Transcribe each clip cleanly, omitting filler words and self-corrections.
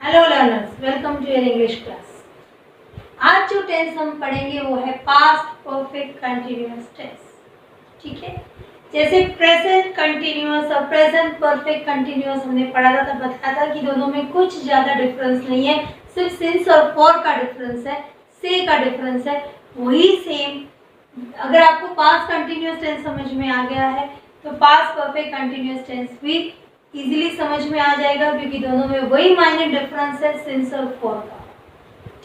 Hello learners, welcome to your English class. आज जो tense हम पढ़ेंगे वो है पास्ट परफेक्ट कंटिन्यूअस टेंस। ठीक है, जैसे प्रेजेंट कंटिन्यूअस और प्रेजेंट परफेक्ट कंटिन्यूअस हमने पढ़ा था, तब बताया था कि दोनों में कुछ ज़्यादा डिफरेंस नहीं है, सिर्फ सिंस और फॉर का डिफरेंस है, से का डिफरेंस है। वही सेम अगर आपको पास्ट कंटिन्यूअस टेंस समझ में आ गया है तो पास्ट परफेक्ट कंटिन्यूअस टेंस भी इजीली समझ में आ जाएगा, क्योंकि दोनों में वही माइनर डिफरेंस है, सिंस और फॉर का।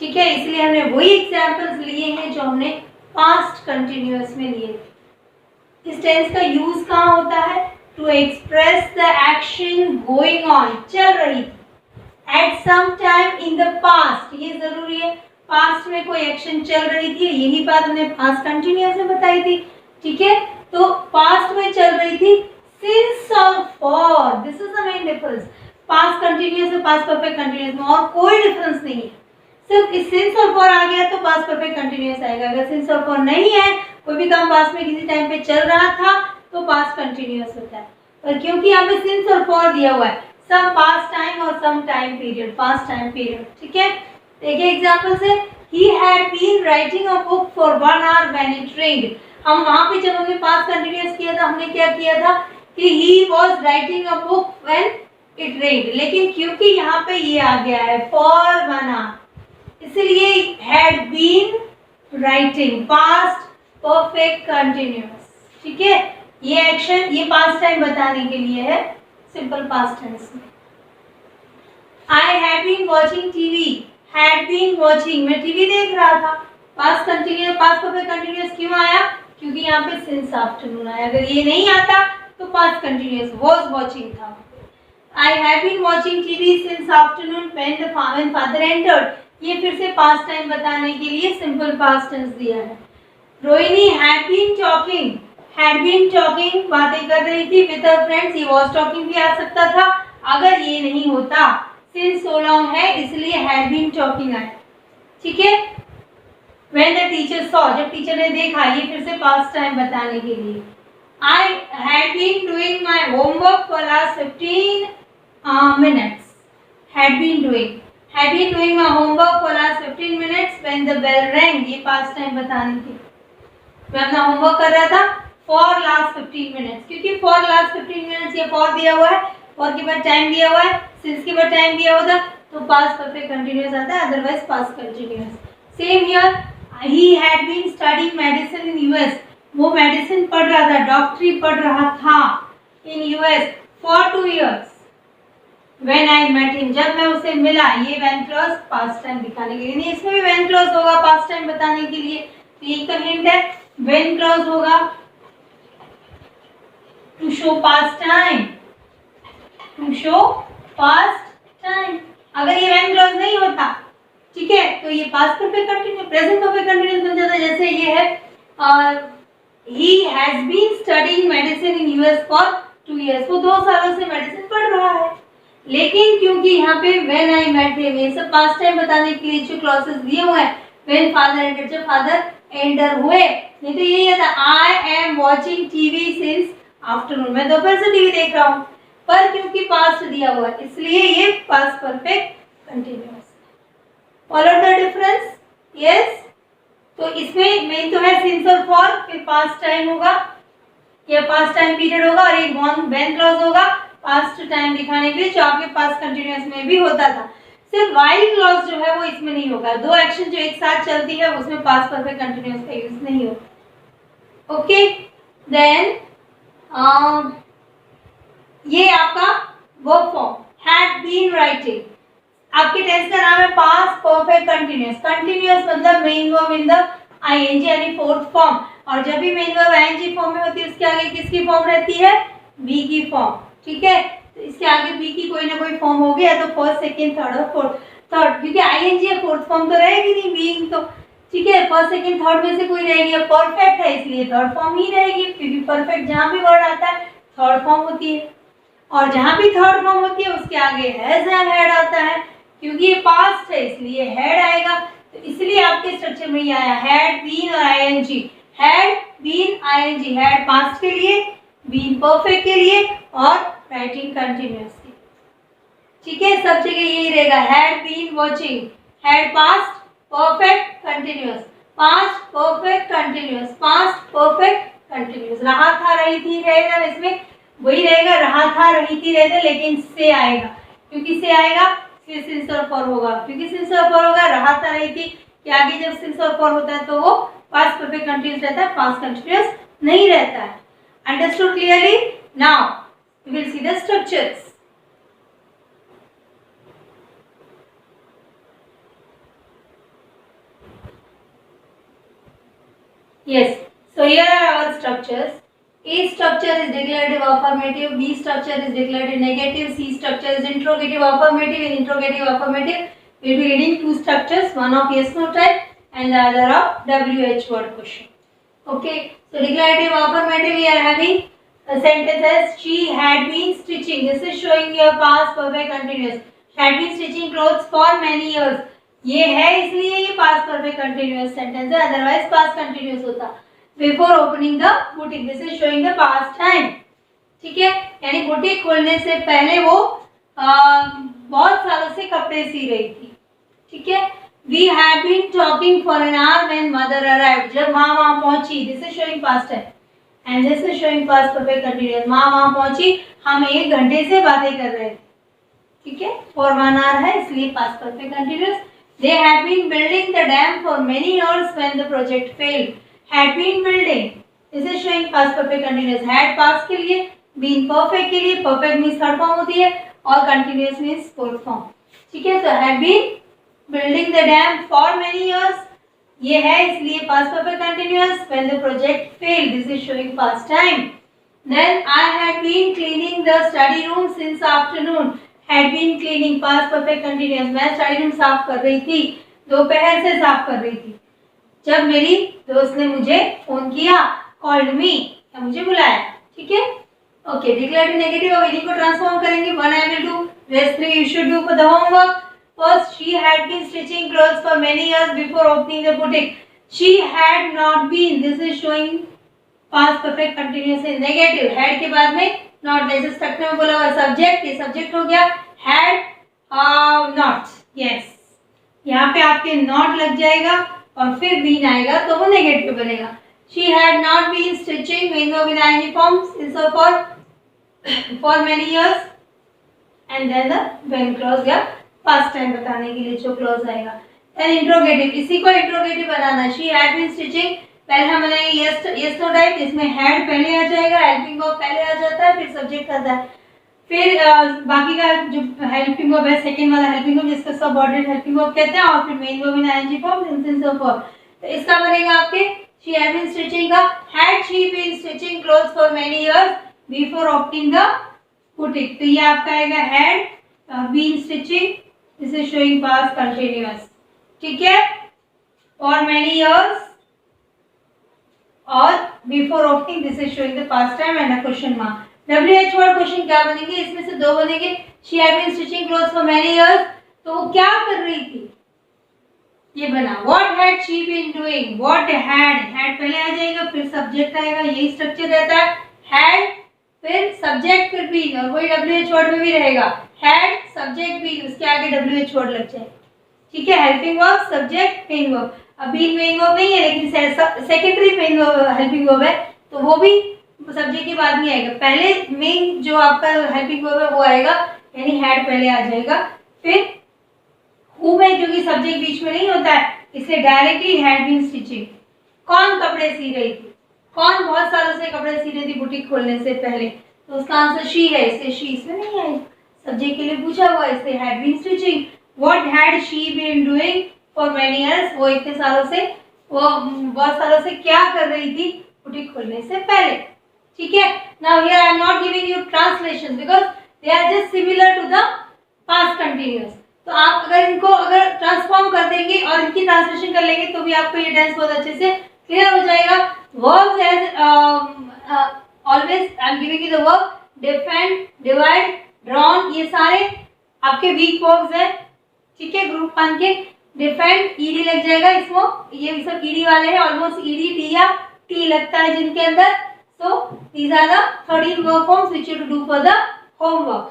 ठीक है, इसलिए हमने वही एग्जांपल्स लिए हैं जो हमने पास्ट कंटिन्यूअस में लिए थे। इस टेंस का यूज कहाँ होता है? To express the action going on, चल रही थी, at some time in the past. ये जरूरी है, पास्ट में कोई एक्शन चल रही थी, यही बात हमने पास्ट कंटिन्यूअस में बताई थी। ठीक है, तो पास्ट में चल रही थी, सिंस और for, this is the main difference. Past continuous और पास्ट परफेक्ट कंटिन्यूअस में और कोई डिफरेंस नहीं है, सिर्फ सिंस और फॉर आ गया तो पास्ट परफेक्ट कंटिन्यूअस आएगा। अगर सिंस और फॉर नहीं है, कोई भी काम पास्ट में किसी टाइम पे चल रहा था तो पास्ट कंटिन्यूअस होता है। पर क्योंकि यहाँ पे सिंस और फॉर दिया हुआ है, सम पास्ट टाइम और some time period, past time period. ठीक है, देखिए एग्जांपल से, he had been writing a book for 1 hour when it rained। हम वहां पे जब हमने पास्ट कंटिन्यूअस किया था, हमने क्या किया था कि he was writing a book when it rained, लेकिन क्योंकि यहाँ पे ये आ गया है for 1 hour, इसलिए had been writing past perfect continuous। ठीक है, ये एक्शन ये पास्ट टाइम बताने के लिए है, सिंपल पास्ट टेंस में। I had been watching TV, had been watching, मैं टीवी देख रहा था, past continuous, past perfect continuous क्यों आया? क्योंकि यहाँ पे सिंस आफ्टरनून आया। अगर ये नहीं आता तो पास्ट कंटिन्यूअस was watching था। I have been watching TV since afternoon when father entered, ये फिर से पास्ट टाइम बताने के लिए सिंपल पास्ट टेंस दिया है। रोहिणी had been talking, बातें कर रही थी with her friends, ये was talking भी आ सकता था अगर ये नहीं होता, since so long है इसलिए had been talking आया। ठीक है, when the teacher saw, जब टीचर ने देखा, ये फिर से पास्ट टाइम बताने के लिए। I had been doing my homework for last 15 minutes, had been doing my homework for last 15 minutes when the bell rang, ये पास्ट टाइम बताने के लिए। मैं अपना होमवर्क कर रहा था फॉर लास्ट 15 मिनट्स, क्योंकि फॉर लास्ट 15 मिनट्स ये फॉर दिया हुआ है, फॉर के बाद टाइम दिया हुआ है, सिंस के बाद टाइम दिया होता तो पास्ट परफेक्ट कंटिन्यूअस आता है, otherwise past continuous. Same here, he had been studying medicine in US, वो मेडिसिन पढ़ रहा था, डॉक्टरी पढ़ रहा था in US for 2 years when I met him, जब मैं उसे मिला। ये व्हेन क्लॉज पास्ट टाइम दिखाने के लिए नहीं, इसमें भी व्हेन क्लॉज होगा पास्ट टाइम बताने के लिए, तो ये तो हिंट है। व्हेन क्लॉज होगा to show past time, to show past time. अगर ये व्हेन क्लॉज नहीं होता, ठीक है, तो ये past perfect continuous, present perfect continuous बन जाता। जैसे ये है he has been studying medicine in US for 2 years, वो 2 सालों से मेडिसिन पढ़ रहा है, लेकिन क्योंकि यहाँ पे when I met him, ये सब पास्ट टाइम बताने के लिए जो क्लॉसेस दिए हुए हैं, when father entered, जब फादर एंटर हुए, नहीं तो यही था I am watching TV since afternoon, मैं दोपहर से टीवी देख रहा हूँ, पर क्योंकि पास्ट दिया हुआ है इसलिए ये past perfect continuous. Follow the difference? Yes, तो इसमें मेन तो है सिंस और फॉर, फिर पास्ट टाइम होगा या पास्ट टाइम पीरियड होगा, और एक व्हेन क्लॉज होगा पास्ट टाइम दिखाने के लिए, जो आपके पास्ट कंटिन्यूअस में भी होता था। सिर्फ व्हाइल क्लॉज जो है वो इसमें नहीं होगा, 2 एक्शन जो एक साथ चलती है उसमें पास्ट परफेक्ट कंटिन्यूअस का यूज नहीं होगा। ओके, देन ये आपका verb form had been writing, आपके टेंस का नाम है पास्ट परफेक्ट कंटिन्यूअस। कंटिन्यूअस मतलब main verb in the ING यानी फोर्थ फॉर्म, और जब भी मेन वर्ब आईएनजी फॉर्म में होती है उसके आगे किसकी फॉर्म रहती है? बी की फॉर्म। ठीक है, तो इसके आगे बी की कोई ना कोई फॉर्म होगी, या तो फर्स्ट, सेकंड, थर्ड और फोर्थ। थर्ड, क्योंकि आईएनजी है, फोर्थ फॉर्म तो रहेगी नहीं, बीइंग तो। ठीक है, फर्स्ट, सेकंड, थर्ड में से कोई रहेगी, अब परफेक्ट है इसलिए थर्ड फॉर्म ही रहेगी, क्योंकि परफेक्ट जहां भी वर्ड आता है थर्ड फॉर्म होती है, और जहां भी थर्ड फॉर्म होती है उसके आगे हैज या हैड आता है, क्योंकि ये पास्ट है इसलिए हैड आएगा। तो इसलिए आपके स्ट्रक्चर में ये आया हैड बीन और ING, had been ING, had past के लिए, बीन परफेक्ट के लिए, और राइटिंग कंटिन्यूअस के। ठीक है, सब जगह यही रहेगा, had been watching, had past perfect continuous, past perfect continuous, past perfect continuous. रहा था रही थी रहेगा, इसमें वही रहेगा, रहा था रही थी रहते, लेकिन से आएगा, क्योंकि से आएगा फिर सिंस और फॉर होगा, क्योंकि सिंस और फॉर होगा, रहा था रही थी कि आगे जब सिंस और फॉर होता है तो वो पास्ट परफेक्ट कंटिन्यूअस रहता है, पास्ट कंटिन्यूअस नहीं रहता है। Understood clearly? Now we will see the structures. Yes, so here are our structures. A structure is declarative affirmative, B structure is declarative negative, C structure is interrogative affirmative. In interrogative affirmative, we will be reading two structures, one of yes no type and the other of WH word question. Okay, so declarative affirmative, we are having a sentence as she had been stitching. This is showing your past perfect continuous. She had been stitching clothes for many years. ये है इसलिए ये past perfect continuous sentence है, otherwise past continuous होता before opening the boutique. This is showing the past time. ठीक है, यानी boutique खोलने से पहले वो बहुत सालों से कपड़े सी रही थी। ठीक है, we have been talking for an hour when mother arrived, जब माँ वहां पहुंची। This is showing past time and this is showing past perfect continuous. माँ वहां पहुंची, हम 1 घंटे से बातें कर रहे थे। ठीक है, फॉर 1 आवर है इसलिए past perfect continuous. They had been building the dam for many years when the project failed. Had been building. This is showing past perfect continuous. Had past के लिए, been perfect के लिए, perfect means third form होती है और continuous means fourth form. ठीक है, तो had been building the dam for many years. ये है इसलिए past perfect continuous. When the project failed, this is showing past time. Then I had been cleaning the study room since afternoon. Had been cleaning past perfect continuous. मैं study room साफ कर रही थी, दोपहर से साफ कर रही थी जब मेरी दोस्त ने मुझे फोन किया, कॉल्ड मी, या मुझे बुलाया। ठीक है, ओके। डिक्लेरेटिव नेगेटिव और इन्हीं को ट्रांसफॉर्म करेंगे। 1 I will do, rest 3 you should do for the homework. First, she had been stitching clothes for many years before opening the boutique. She had not been. This is showing past perfect continuous in negative. Had के बाद में not, जैसे structure में बोला हुआ subject, ये subject हो गया। हैड नॉट, यस, यहाँ पे आपके नॉट लग जाएगा और फिर बीन आएगा तो वो नेगेटिव बनेगा। She had not been stitching main verb in ING forms instead for many years and then the when clause या पास्ट टाइम बताने के लिए जो क्लॉज आएगा। देन इंट्रोगेटिव, इसी को इंट्रोगेटिव बनाना। शी हैड बीन स्टिचिंग, पहले हम बनाएंगे यस नो टाइप, इसमें हैड पहले आ जाएगा, हेल्पिंग वर्ब पहले आ जाता है, फिर सब्जेक्ट आता है, फिर बाकी का जो हेल्पिंग वर्ब है सेकंड वाला हेल्पिंग वर्ब जिसका सबऑर्डिनेट हेल्पिंग वर्ब कहते हैं, और फिर main verb in ING form instance of verb. तो इसका बनेगा आपके शी हैड बीन स्टिचिंग का had she been stitching clothes for many years before opening the boutique. तो ये आपका आएगा had been stitching, this is showing past continuous. ठीक है, फॉर मेनी इयर्स और before opening, this is showing the past time and a question mark. WH word question क्या बनेंगे? इसमें से 2 बनेंगे। She had been stitching clothes for many years, तो वो क्या कर रही थी, ये बना। What had she been doing, what had पहले आ जाएगा, फिर सब्जेक्ट आएगा, यही स्ट्रक्चर रहता है। हैड फिर सब्जेक्ट फिर बीन, और वही WH वर्ड में भी रहेगा, हैड सब्जेक्ट बीन, उसके आगे WH वर्ड लग जाए। ठीक है, helping verb subject main verb. अब बीन मेन वर्ब नहीं है लेकिन secondary main verb helping verb है, तो वो भी सब्जेक्ट के बाद में आएगा। पहले मेन जो आपका हेल्पिंग वर्ब है वो आएगा, यानी हैड पहले आ जाएगा, फिर हु में, क्योंकि सब्जेक्ट बीच में नहीं होता है इसलिए डायरेक्टली हैड बीन स्टिचिंग। कौन कपड़े सी रही थी, कौन बहुत सालों से कपड़े सी रही थी बुटीक खोलने से पहले, तो उसका आंसर शी है, इससे शी इसमें नहीं आई, सब्जेक्ट के लिए पूछा हुआ है इसलिए had been stitching. What had she been doing for many years, वो इतने सालों से, वो बहुत सालों से क्या कर रही थी बुटीक खोलने से पहले। ठीक है, now here I am not giving you translations because they are just similar to the past continuous. तो आप अगर इनको ट्रांसफॉर्म कर देंगे और इनकी ट्रांसलेशन कर लेंगे तो भी आपको ये टेंस बहुत अच्छे से क्लियर हो जाएगा। Verbs as always I am giving you the verb defend, divide, drawn, ये सारे आपके वीक वर्ब्स हैं। ठीक है, ग्रुप 1 के डिफेंड ईडी लग जाएगा इसमें, ये सब ईडी वाले हैं, ऑलमोस्ट ईडी टी या टी लगता है जिनके अंदर। So these are the 13 verb forms which you have to do for the homework.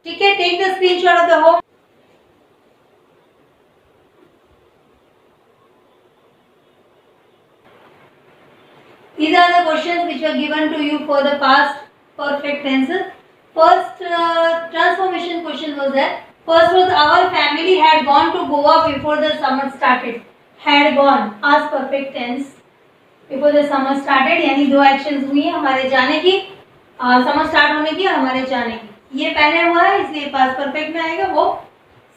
ठीक है, take the screenshot of the home. These are the questions which were given to you for the past perfect tenses. First transformation question was that. First was our family had gone to Goa before the summer started. Had gone past perfect tense before the summer started, यानी दो actions हुई हैं हमारे जाने की, summer start होने की और हमारे जाने की. ये पहले हुआ है इसलिए पास्ट परफेक्ट में आएगा, वो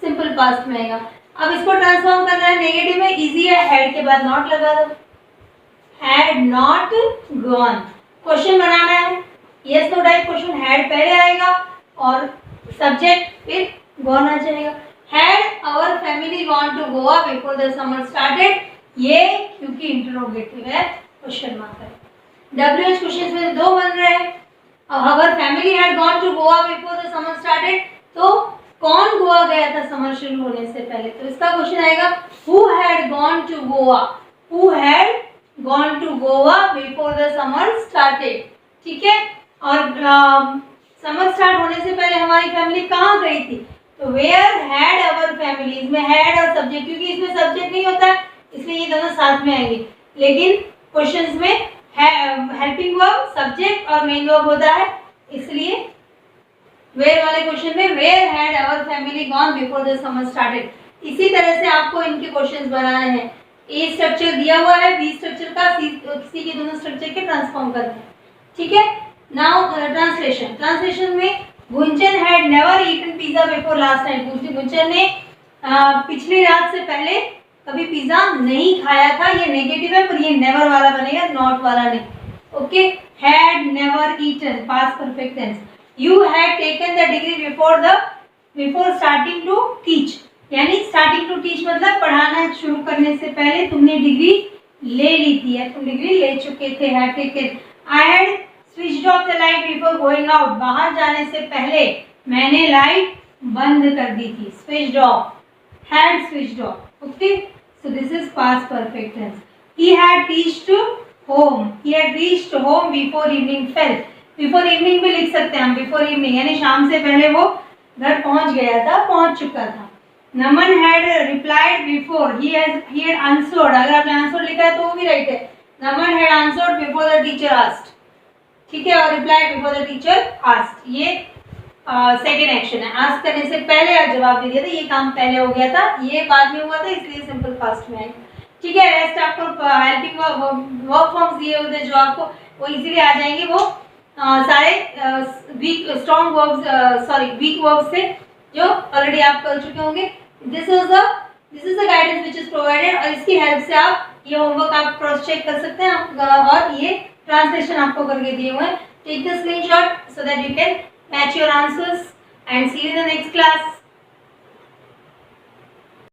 सिंपल पास्ट में आएगा. अब इसको ट्रांसफॉर्म करना है नेगेटिव में. इजी है, हैड के बाद नॉट लगा दो. Had not gone. क्वेश्चन बनाना है, yes no type question. Had पहले आएगा और सब्जेक्ट फिर गॉन आ जाएगा. Had our family gone to Goa before the summer started. ये क्योंकि इंटरोगेटिव है, क्वेश्चन मार्क है. WH क्वेश्चन में दो बन रहे हैं. Our family had gone to Goa before the summer started. तो कौन गोवा गया था समर शुरू होने से पहले? तो इसका क्वेश्चन आएगा who had gone to Goa. Who had gone to Goa before the summer started. ठीक है, और समर स्टार्ट होने से पहले हमारी फैमिली कहाँ गई थी? तो where had our family. इसमें had और सब्जेक्ट, क्योंकि इसमें सब्जेक्ट नहीं होता है इसलिए ये दोनों साथ में आएंगे. लेकिन क्वेश्चंस में हेल्पिंग वर्ब, सब्जेक्ट और मेन वर्ब होता है, इसलिए where वाले क्वेश्चन में where had our family gone before the summer started. इसी तरह से आपको इनके क्वेश्चंस बनाने हैं. ए स्ट्रक्चर दिया हुआ है, बी स्ट्रक्चर का, सी के दोनों स्ट्रक्चर के ट्रांसफॉर्म करते हैं. ठीक है, नाउ ट्रांसलेशन. ट्रांसलेशन में Gunjan had never eaten pizza before last night. Gunjan ने पिछली रात से पहले कभी पिज्जा नहीं खाया था. ये नेगेटिव है पर ये नेवर वाला बनेगा, नॉट वाला नहीं. Okay, had never eaten past perfect tense. You had taken the degree before starting to teach. यानी स्टार्टिंग टू टीच मतलब पढ़ाना शुरू करने से पहले तुमने डिग्री ले ली थी, या तुम डिग्री ले चुके थे. Had taken. I had switched of the light before going out. बाहर जाने से पहले मैंने लाइट बंद कर दी थी. Switched off, had switched off. Okay, so this is past perfect tense. He had reached home. He had reached home before evening fell. Before evening भी लिख सकते हैं हम. बिफोर इवनिंग यानी शाम से पहले वो घर पहुंच गया था, पहुंच चुका था. नमन had replied before he had answered. अगर आपने आंसर लिखा है तो वो भी राइट है. नमन had answered before the teacher asked. ठीक है, और replied before the teacher asked. ये सेकेंड एक्शन है. आस्क करने से पहले आप जवाब दे दिया था, ये काम पहले हो गया था, ये बाद में हुआ था, इसलिए सिंपल फास्ट में आएगा. ठीक है, रेस्ट आपको हेल्पिंग वर्ब फॉर्म्स दिए होते हैं जो आपको वो इजीली आ जाएंगे. वो सारे weak strong verbs, sorry weak verbs थे जो ऑलरेडी आप कर चुके होंगे. This is the guidance which is provided, और इसकी हेल्प से आप ये होमवर्क आप क्रॉस चेक कर सकते हैं. और ये ट्रांसलेशन आपको करके दिए हुए हैं. Take the screenshot so that you can match your answers and see you in the next class.